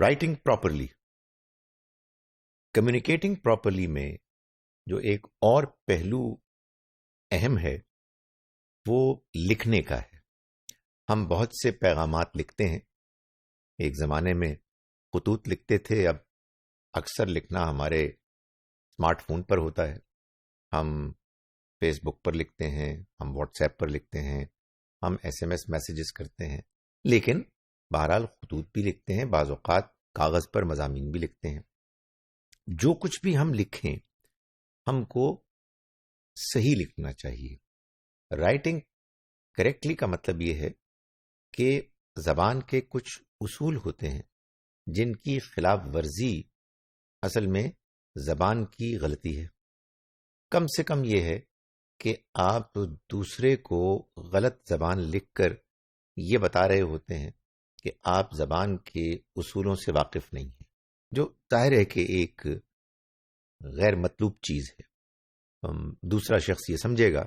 Writing properly, communicating properly میں جو ایک اور پہلو اہم ہے وہ لکھنے کا ہے. ہم بہت سے پیغامات لکھتے ہیں. ایک زمانے میں خطوط لکھتے تھے، اب اکثر لکھنا ہمارے اسمارٹ فون پر ہوتا ہے. ہم فیس بک پر لکھتے ہیں، ہم واٹس ایپ پر لکھتے ہیں، ہم ایس ایم ایس میسیجز کرتے ہیں، لیکن بہرحال خطوط بھی لکھتے ہیں، بعض اوقات کاغذ پر مضامین بھی لکھتے ہیں. جو کچھ بھی ہم لکھیں ہم کو صحیح لکھنا چاہیے. رائٹنگ کریکٹلی کا مطلب یہ ہے کہ زبان کے کچھ اصول ہوتے ہیں جن کی خلاف ورزی اصل میں زبان کی غلطی ہے. کم سے کم یہ ہے کہ آپ دوسرے کو غلط زبان لکھ کر یہ بتا رہے ہوتے ہیں کہ آپ زبان کے اصولوں سے واقف نہیں ہیں، جو ظاہر ہے کہ ایک غیر مطلوب چیز ہے. دوسرا شخص یہ سمجھے گا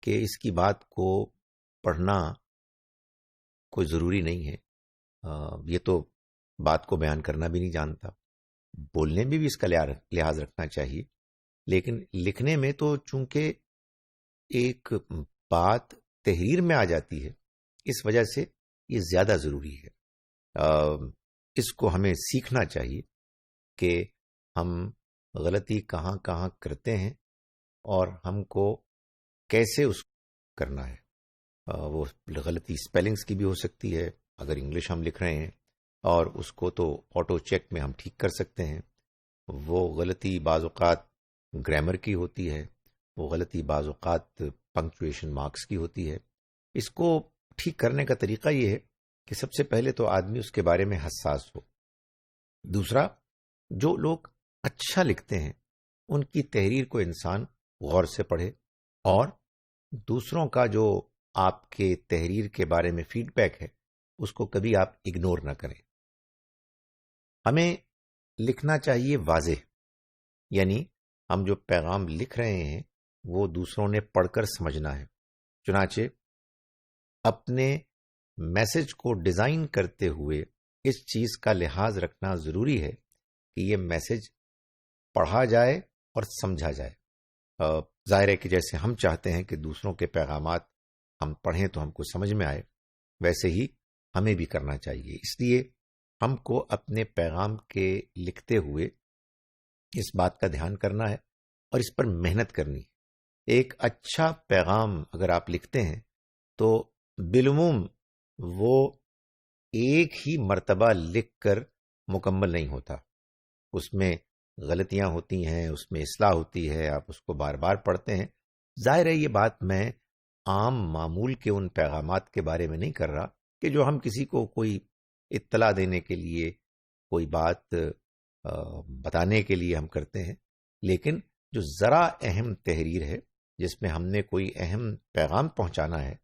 کہ اس کی بات کو پڑھنا کوئی ضروری نہیں ہے، یہ تو بات کو بیان کرنا بھی نہیں جانتا. بولنے میں بھی اس کا لحاظ رکھنا چاہیے، لیکن لکھنے میں تو چونکہ ایک بات تحریر میں آ جاتی ہے، اس وجہ سے یہ زیادہ ضروری ہے. اس کو ہمیں سیکھنا چاہیے کہ ہم غلطی کہاں کہاں کرتے ہیں اور ہم کو کیسے اس کرنا ہے. وہ غلطی اسپیلنگز کی بھی ہو سکتی ہے اگر انگلش ہم لکھ رہے ہیں، اور اس کو تو آٹو چیک میں ہم ٹھیک کر سکتے ہیں. وہ غلطی بعض اوقات گرامر کی ہوتی ہے، وہ غلطی بعض اوقات پنکچویشن مارکس کی ہوتی ہے. اس کو ٹھیک کرنے کا طریقہ یہ ہے کہ سب سے پہلے تو آدمی اس کے بارے میں حساس ہو. دوسرا، جو لوگ اچھا لکھتے ہیں ان کی تحریر کو انسان غور سے پڑھے، اور دوسروں کا جو آپ کے تحریر کے بارے میں فیڈ بیک ہے اس کو کبھی آپ اگنور نہ کریں. ہمیں لکھنا چاہیے واضح، یعنی ہم جو پیغام لکھ رہے ہیں وہ دوسروں نے پڑھ کر سمجھنا ہے. چنانچہ اپنے میسج کو ڈیزائن کرتے ہوئے اس چیز کا لحاظ رکھنا ضروری ہے کہ یہ میسج پڑھا جائے اور سمجھا جائے. ظاہر ہے کہ جیسے ہم چاہتے ہیں کہ دوسروں کے پیغامات ہم پڑھیں تو ہم کو سمجھ میں آئے، ویسے ہی ہمیں بھی کرنا چاہیے. اس لیے ہم کو اپنے پیغام کے لکھتے ہوئے اس بات کا دھیان کرنا ہے اور اس پر محنت کرنی ہے. ایک اچھا پیغام اگر آپ لکھتے ہیں تو بالعموم وہ ایک ہی مرتبہ لکھ کر مکمل نہیں ہوتا. اس میں غلطیاں ہوتی ہیں، اس میں اصلاح ہوتی ہے، آپ اس کو بار بار پڑھتے ہیں. ظاہر ہے یہ بات میں عام معمول کے ان پیغامات کے بارے میں نہیں کر رہا کہ جو ہم کسی کو کوئی اطلاع دینے کے لیے، کوئی بات بتانے کے لیے ہم کرتے ہیں. لیکن جو ذرا اہم تحریر ہے جس میں ہم نے کوئی اہم پیغام پہنچانا ہے،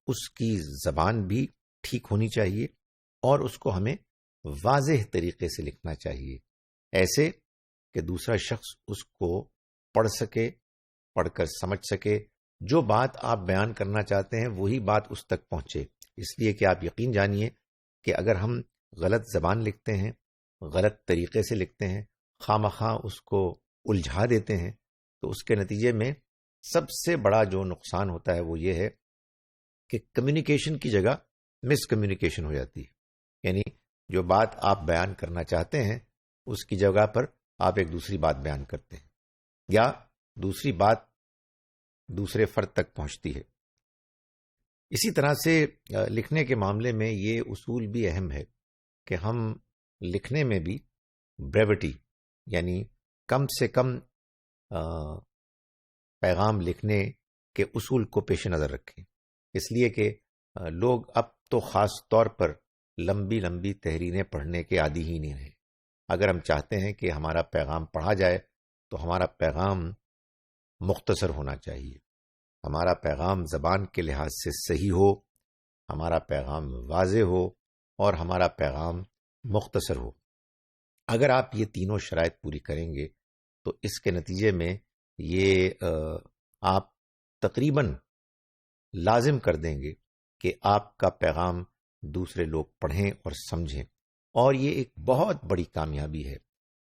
اس کی زبان بھی ٹھیک ہونی چاہیے اور اس کو ہمیں واضح طریقے سے لکھنا چاہیے، ایسے کہ دوسرا شخص اس کو پڑھ سکے، پڑھ کر سمجھ سکے. جو بات آپ بیان کرنا چاہتے ہیں وہی بات اس تک پہنچے. اس لیے کہ آپ یقین جانیے کہ اگر ہم غلط زبان لکھتے ہیں، غلط طریقے سے لکھتے ہیں، خواہ مخواہ اس کو الجھا دیتے ہیں، تو اس کے نتیجے میں سب سے بڑا جو نقصان ہوتا ہے وہ یہ ہے کہ کمیونیکیشن کی جگہ مس کمیونیکیشن ہو جاتی ہے. یعنی جو بات آپ بیان کرنا چاہتے ہیں اس کی جگہ پر آپ ایک دوسری بات بیان کرتے ہیں، یا دوسری بات دوسرے فرد تک پہنچتی ہے. اسی طرح سے لکھنے کے معاملے میں یہ اصول بھی اہم ہے کہ ہم لکھنے میں بھی بریوٹی، یعنی کم سے کم پیغام لکھنے کے اصول کو پیش نظر رکھیں. اس لیے کہ لوگ اب تو خاص طور پر لمبی لمبی تحریریں پڑھنے کے عادی ہی نہیں رہے. اگر ہم چاہتے ہیں کہ ہمارا پیغام پڑھا جائے تو ہمارا پیغام مختصر ہونا چاہیے، ہمارا پیغام زبان کے لحاظ سے صحیح ہو، ہمارا پیغام واضح ہو اور ہمارا پیغام مختصر ہو. اگر آپ یہ تینوں شرائط پوری کریں گے تو اس کے نتیجے میں یہ آپ تقریباً لازم کر دیں گے کہ آپ کا پیغام دوسرے لوگ پڑھیں اور سمجھیں. اور یہ ایک بہت بڑی کامیابی ہے.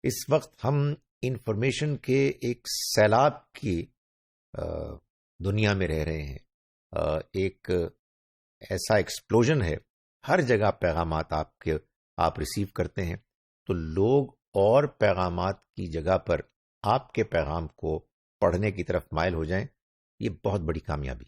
اس وقت ہم انفارمیشن کے ایک سیلاب کی دنیا میں رہ رہے ہیں. ایک ایسا ایکسپلوژن ہے، ہر جگہ پیغامات آپ ریسیو کرتے ہیں، تو لوگ اور پیغامات کی جگہ پر آپ کے پیغام کو پڑھنے کی طرف مائل ہو جائیں، یہ بہت بڑی کامیابی.